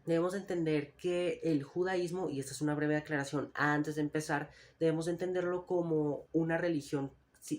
Debemos entender que el judaísmo, y esta es una breve aclaración antes de empezar, debemos entenderlo como una religión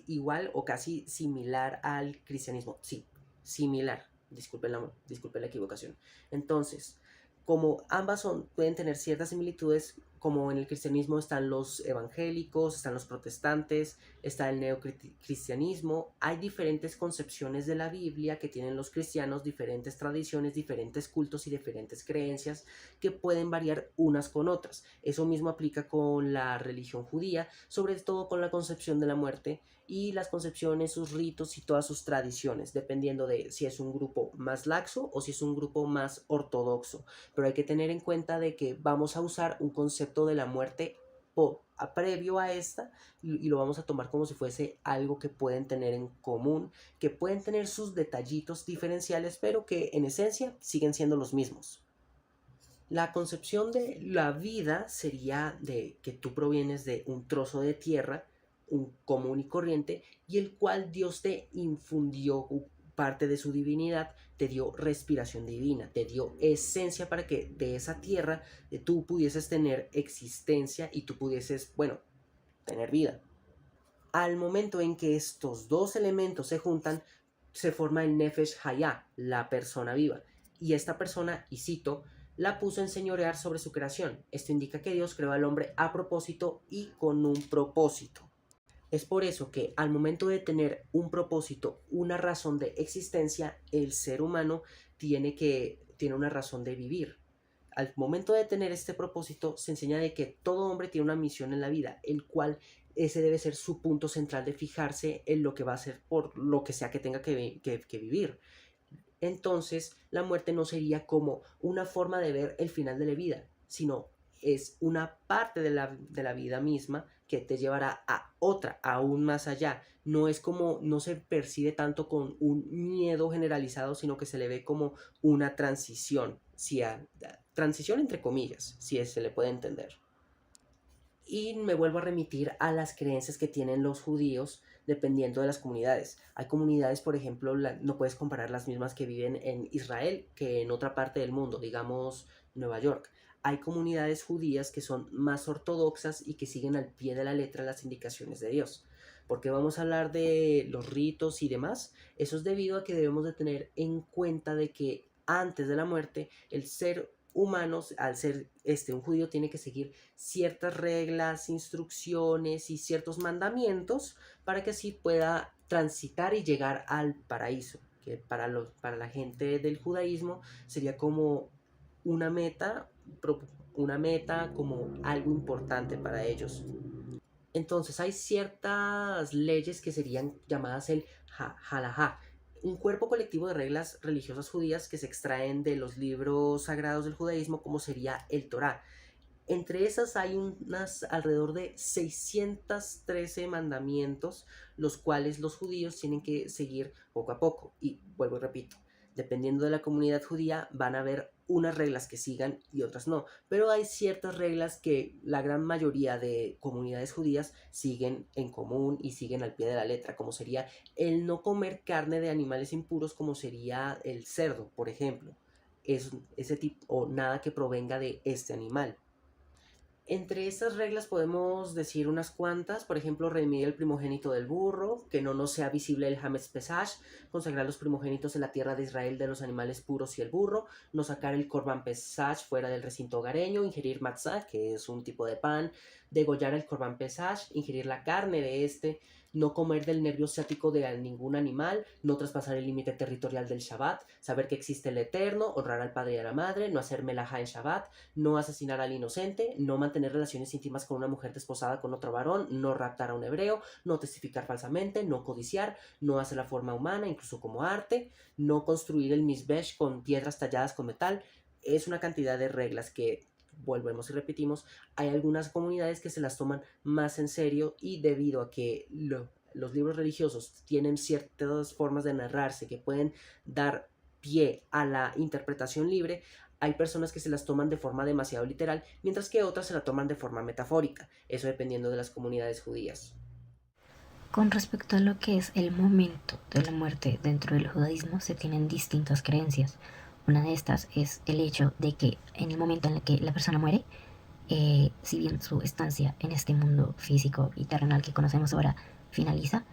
igual o casi similar al cristianismo. Sí, similar. Disculpen la equivocación. Entonces, como ambas pueden tener ciertas similitudes, como en el cristianismo están los evangélicos, están los protestantes, está el neocristianismo, hay diferentes concepciones de la Biblia que tienen los cristianos, diferentes tradiciones, diferentes cultos y diferentes creencias que pueden variar unas con otras. Eso mismo aplica con la religión judía, sobre todo con la concepción de la muerte y las concepciones, sus ritos y todas sus tradiciones, dependiendo de si es un grupo más laxo o si es un grupo más ortodoxo. Pero hay que tener en cuenta de que vamos a usar un concepto de la muerte previo a esta y lo vamos a tomar como si fuese algo que pueden tener en común, que pueden tener sus detallitos diferenciales, pero que en esencia siguen siendo los mismos. La concepción de la vida sería de que tú provienes de un trozo de tierra, un común y corriente, y el cual Dios te infundió parte de su divinidad, te dio respiración divina, te dio esencia para que de esa tierra tú pudieses tener existencia y tú pudieses, bueno, tener vida. Al momento en que estos dos elementos se juntan, se forma el Nefesh Hayah, la persona viva. Y esta persona, y cito, la puso en señorear sobre su creación. Esto indica que Dios creó al hombre a propósito y con un propósito. Es por eso que al momento de tener un propósito, una razón de existencia, el ser humano tiene una razón de vivir. Al momento de tener este propósito, se enseña de que todo hombre tiene una misión en la vida, el cual ese debe ser su punto central de fijarse en lo que va a hacer por lo que sea que tenga que vivir. Entonces, la muerte no sería como una forma de ver el final de la vida, sino es una parte de la vida misma que te llevará a otra, aún más allá. No es como, no se percibe tanto con un miedo generalizado, sino que se le ve como una transición, transición entre comillas, si se le puede entender. Y me vuelvo a remitir a las creencias que tienen los judíos dependiendo de las comunidades. Hay comunidades, por ejemplo, no puedes comparar las mismas que viven en Israel que en otra parte del mundo, digamos Nueva York. Hay comunidades judías que son más ortodoxas y que siguen al pie de la letra las indicaciones de Dios. Porque vamos a hablar de los ritos y demás. Eso es debido a que debemos de tener en cuenta de que antes de la muerte el ser humanos, al ser un judío, tiene que seguir ciertas reglas, instrucciones y ciertos mandamientos para que así pueda transitar y llegar al paraíso, que para la gente del judaísmo sería como una meta, una meta como algo importante para ellos. Entonces hay ciertas leyes que serían llamadas el halajá, un cuerpo colectivo de reglas religiosas judías que se extraen de los libros sagrados del judaísmo, como sería el Torá. Entre esas hay unas alrededor de 613 mandamientos, los cuales los judíos tienen que seguir poco a poco. Y vuelvo y repito, dependiendo de la comunidad judía van a haber unas reglas que sigan y otras no. Pero hay ciertas reglas que la gran mayoría de comunidades judías siguen en común y siguen al pie de la letra, como sería el no comer carne de animales impuros, como sería el cerdo, por ejemplo. Ese tipo, o nada que provenga de este animal. Entre estas reglas podemos decir unas cuantas, por ejemplo, redimir el primogénito del burro, que no nos sea visible el Hametz Pesach, consagrar los primogénitos en la tierra de Israel de los animales puros y el burro, no sacar el Korban Pesach fuera del recinto hogareño, ingerir matzah, que es un tipo de pan, degollar el Korban Pesach, ingerir la carne de este, no comer del nervio ciático de ningún animal, no traspasar el límite territorial del Shabbat, saber que existe el Eterno, honrar al padre y a la madre, no hacer melajá en Shabbat, no asesinar al inocente, no mantener relaciones íntimas con una mujer desposada con otro varón, no raptar a un hebreo, no testificar falsamente, no codiciar, no hacer la forma humana, incluso como arte, no construir el misbesh con piedras talladas con metal. Es una cantidad de reglas que, volvemos y repetimos, hay algunas comunidades que se las toman más en serio y debido a que los libros religiosos tienen ciertas formas de narrarse que pueden dar pie a la interpretación libre, hay personas que se las toman de forma demasiado literal, mientras que otras se la toman de forma metafórica, eso dependiendo de las comunidades judías. Con respecto a lo que es el momento de la muerte dentro del judaísmo, se tienen distintas creencias. Una de estas es el hecho de que en el momento en el que la persona muere, si bien su estancia en este mundo físico y terrenal que conocemos ahora finaliza,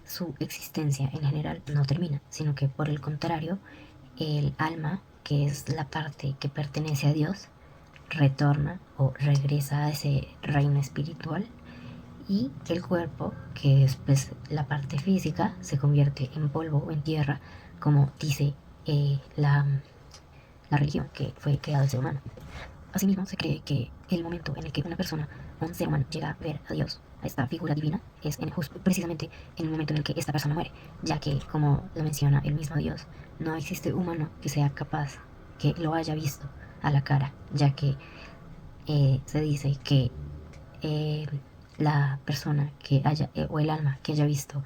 su existencia en general no termina, sino que por el contrario, el alma, que es la parte que pertenece a Dios, retorna o regresa a ese reino espiritual, y el cuerpo, que es pues la parte física, se convierte en polvo o en tierra, como dice la religión que fue creada el ser humano. Asimismo, se cree que el momento en el que una persona o un ser humano llega a ver a Dios, a esta figura divina, es precisamente en el momento en el que esta persona muere, ya que, como lo menciona el mismo Dios, no existe humano que sea capaz, que lo haya visto a la cara, ya que se dice que la persona que haya, o el alma que haya visto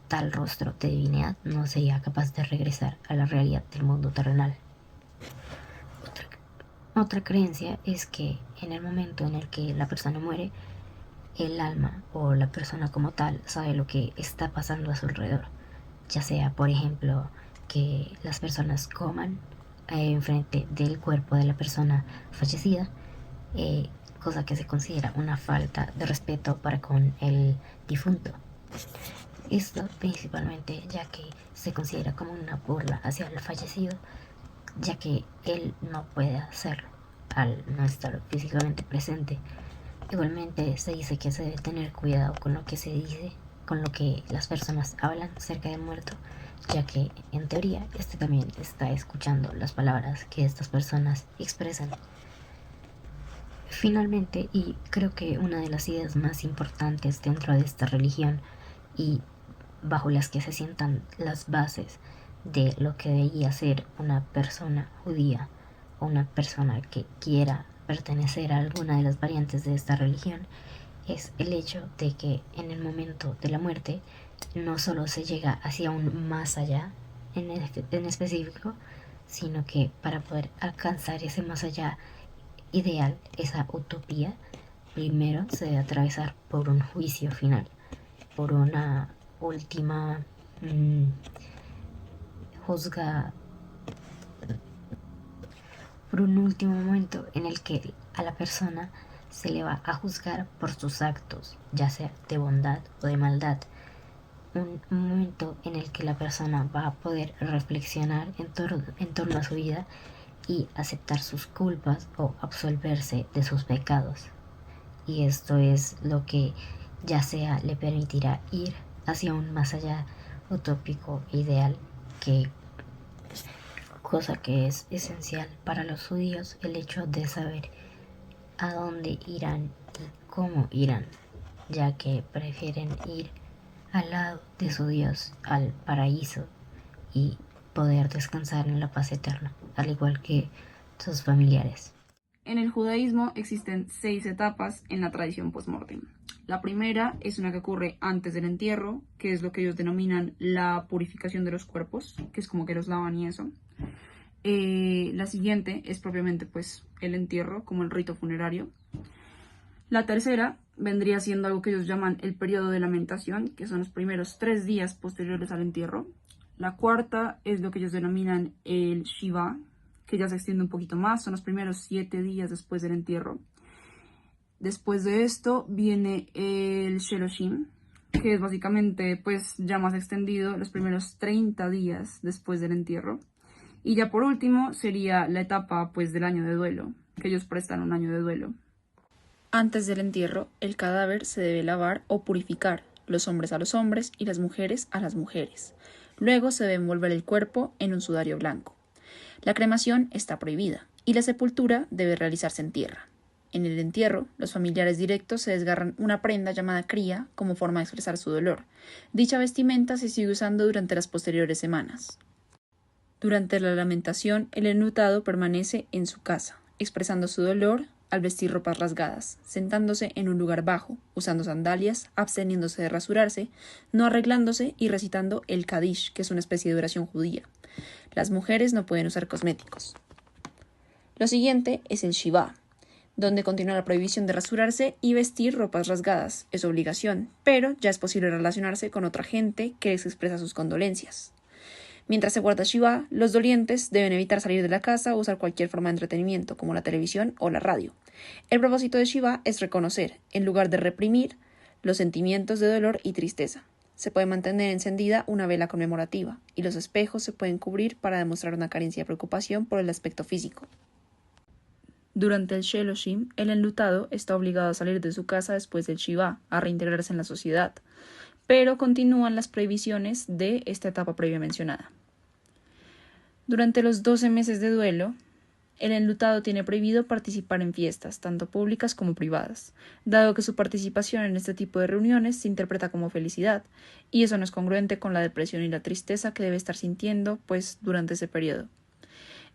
tal rostro de divinidad, no sería capaz de regresar a la realidad del mundo terrenal. Otra creencia es que en el momento en el que la persona muere, el alma o la persona como tal sabe lo que está pasando a su alrededor, ya sea, por ejemplo, que las personas coman enfrente del cuerpo de la persona fallecida, cosa que se considera una falta de respeto para con el difunto. Esto principalmente ya que se considera como una burla hacia el fallecido, ya que él no puede hacerlo al no estar físicamente presente. Igualmente se dice que se debe tener cuidado con lo que se dice, con lo que las personas hablan cerca del muerto, ya que en teoría este también está escuchando las palabras que estas personas expresan. Finalmente, y creo que una de las ideas más importantes dentro de esta religión y bajo las que se sientan las bases de lo que debería ser una persona judía o una persona que quiera pertenecer a alguna de las variantes de esta religión, es el hecho de que en el momento de la muerte no solo se llega hacia un más allá en específico, sino que para poder alcanzar ese más allá ideal, esa utopía, primero se debe atravesar por un juicio final, por una última juzga, por un último momento en el que a la persona se le va a juzgar por sus actos, ya sea de bondad o de maldad. Un momento en el que la persona va a poder reflexionar en torno a su vida y aceptar sus culpas o absolverse de sus pecados. Y esto es lo que ya sea le permitirá ir hacia un más allá utópico ideal, que cosa que es esencial para los judíos, el hecho de saber a dónde irán y cómo irán, ya que prefieren ir al lado de su Dios, al paraíso, y poder descansar en la paz eterna, al igual que sus familiares. En el judaísmo existen 6 etapas en la tradición post-mortem. La primera es una que ocurre antes del entierro, que es lo que ellos denominan la purificación de los cuerpos, que es como que los lavan y eso. La siguiente es propiamente pues el entierro, como el rito funerario. La tercera vendría siendo algo que ellos llaman el periodo de lamentación, que son los primeros 3 días posteriores al entierro. La cuarta es lo que ellos denominan el Shiva, que ya se extiende un poquito más, son los primeros 7 días después del entierro. Después de esto viene el Sheloshim, que es básicamente pues ya más extendido, los primeros 30 días después del entierro. Y ya por último sería la etapa pues del año de duelo, que ellos prestan un año de duelo. Antes del entierro, el cadáver se debe lavar o purificar, los hombres a los hombres y las mujeres a las mujeres. Luego se debe envolver el cuerpo en un sudario blanco. La cremación está prohibida y la sepultura debe realizarse en tierra. En el entierro, los familiares directos se desgarran una prenda llamada cría como forma de expresar su dolor. Dicha vestimenta se sigue usando durante las posteriores semanas. Durante la lamentación, el enlutado permanece en su casa, expresando su dolor al vestir ropas rasgadas, sentándose en un lugar bajo, usando sandalias, absteniéndose de rasurarse, no arreglándose y recitando el Kadish, que es una especie de oración judía. Las mujeres no pueden usar cosméticos. Lo siguiente es el Shiva, donde continúa la prohibición de rasurarse y vestir ropas rasgadas. Es obligación, pero ya es posible relacionarse con otra gente que les expresa sus condolencias. Mientras se guarda Shiva, los dolientes deben evitar salir de la casa o usar cualquier forma de entretenimiento, como la televisión o la radio. El propósito de Shiva es reconocer, en lugar de reprimir, los sentimientos de dolor y tristeza. Se puede mantener encendida una vela conmemorativa, y los espejos se pueden cubrir para demostrar una carencia de preocupación por el aspecto físico. Durante el Sheloshim, el enlutado está obligado a salir de su casa después del Shiva, a reintegrarse en la sociedad, pero continúan las prohibiciones de esta etapa previa mencionada. Durante los 12 meses de duelo, el enlutado tiene prohibido participar en fiestas, tanto públicas como privadas, dado que su participación en este tipo de reuniones se interpreta como felicidad, y eso no es congruente con la depresión y la tristeza que debe estar sintiendo, pues, durante ese periodo.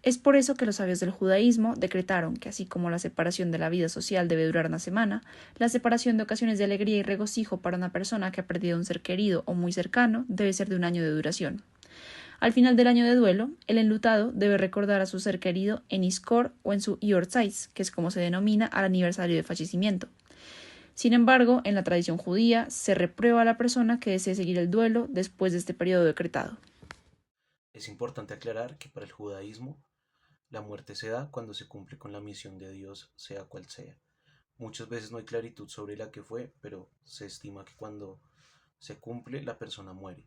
Es por eso que los sabios del judaísmo decretaron que, así como la separación de la vida social debe durar una semana, la separación de ocasiones de alegría y regocijo para una persona que ha perdido un ser querido o muy cercano debe ser de un año de duración. Al final del año de duelo, el enlutado debe recordar a su ser querido en Iskor o en su Yortzais, que es como se denomina al aniversario de fallecimiento. Sin embargo, en la tradición judía se reprueba a la persona que desee seguir el duelo después de este periodo decretado. Es importante aclarar que para el judaísmo la muerte se da cuando se cumple con la misión de Dios, sea cual sea. Muchas veces no hay claritud sobre la que fue, pero se estima que cuando se cumple la persona muere.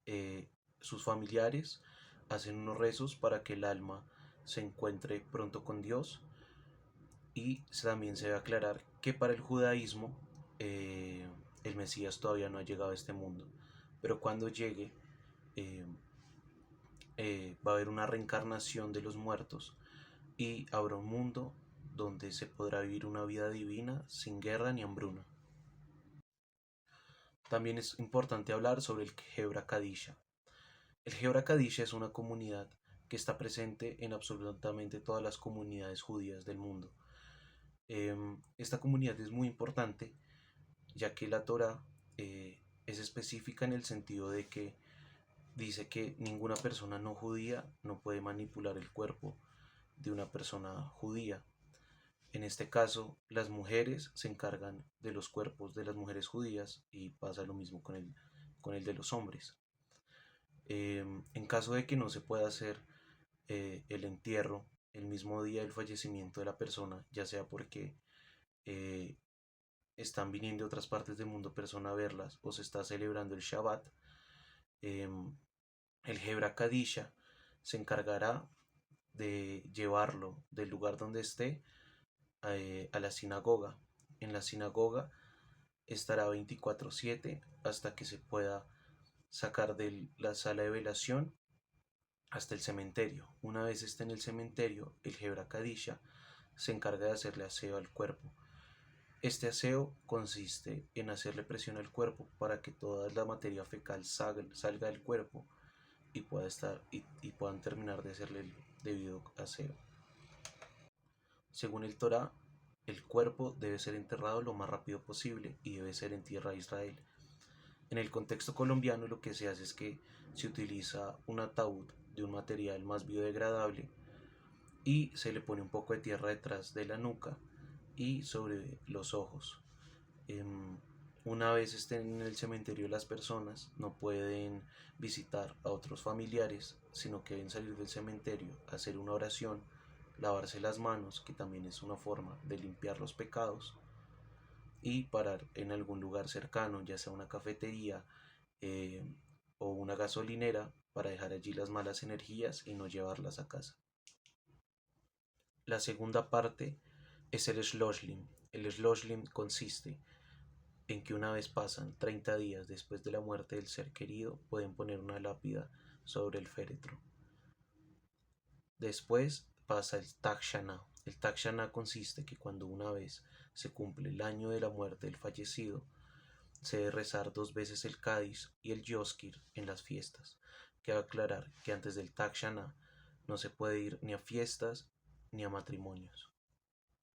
Eh, Sus familiares hacen unos rezos para que el alma se encuentre pronto con Dios, y también se debe aclarar que para el judaísmo el Mesías todavía no ha llegado a este mundo, pero cuando llegue eh, va a haber una reencarnación de los muertos y habrá un mundo donde se podrá vivir una vida divina sin guerra ni hambruna. También es importante hablar sobre el Hebra Kadisha. El Hebra Kadisha es una comunidad que está presente en absolutamente todas las comunidades judías del mundo. Esta comunidad es muy importante ya que la Torá es específica en el sentido de que dice que ninguna persona no judía no puede manipular el cuerpo de una persona judía. En este caso, las mujeres se encargan de los cuerpos de las mujeres judías y pasa lo mismo con el de los hombres. En caso de que no se pueda hacer el entierro el mismo día del fallecimiento de la persona, ya sea porque eh, están viniendo de otras partes del mundo personas a verlas o se está celebrando el Shabbat, el Hebra Kadisha se encargará de llevarlo del lugar donde esté a la sinagoga. En la sinagoga estará 24/7 hasta que se pueda sacar de la sala de velación hasta el cementerio. Una vez esté en el cementerio, el Hebra Kadisha se encarga de hacerle aseo al cuerpo. Este aseo consiste en hacerle presión al cuerpo para que toda la materia fecal salga del cuerpo y puedan terminar de hacerle el debido aseo. Según el Torá, el cuerpo debe ser enterrado lo más rápido posible y debe ser en tierra de Israel. En el contexto colombiano lo que se hace es que se utiliza un ataúd de un material más biodegradable y se le pone un poco de tierra detrás de la nuca y sobre los ojos. Una vez estén en el cementerio, las personas no pueden visitar a otros familiares, sino que deben salir del cementerio, hacer una oración, lavarse las manos, que también es una forma de limpiar los pecados, y parar en algún lugar cercano, ya sea una cafetería eh, o una gasolinera, para dejar allí las malas energías y no llevarlas a casa. La segunda parte es el Shloshlim. El Shloshlim consiste en que una vez pasan 30 días después de la muerte del ser querido, pueden poner una lápida sobre el féretro. Después pasa el Tag Shana. El Tag Shana consiste que cuando una vez se cumple el año de la muerte del fallecido, se debe rezar 2 veces el Kaddish y el Yoskir en las fiestas. Cabe aclarar que antes del Tag Shana no se puede ir ni a fiestas ni a matrimonios.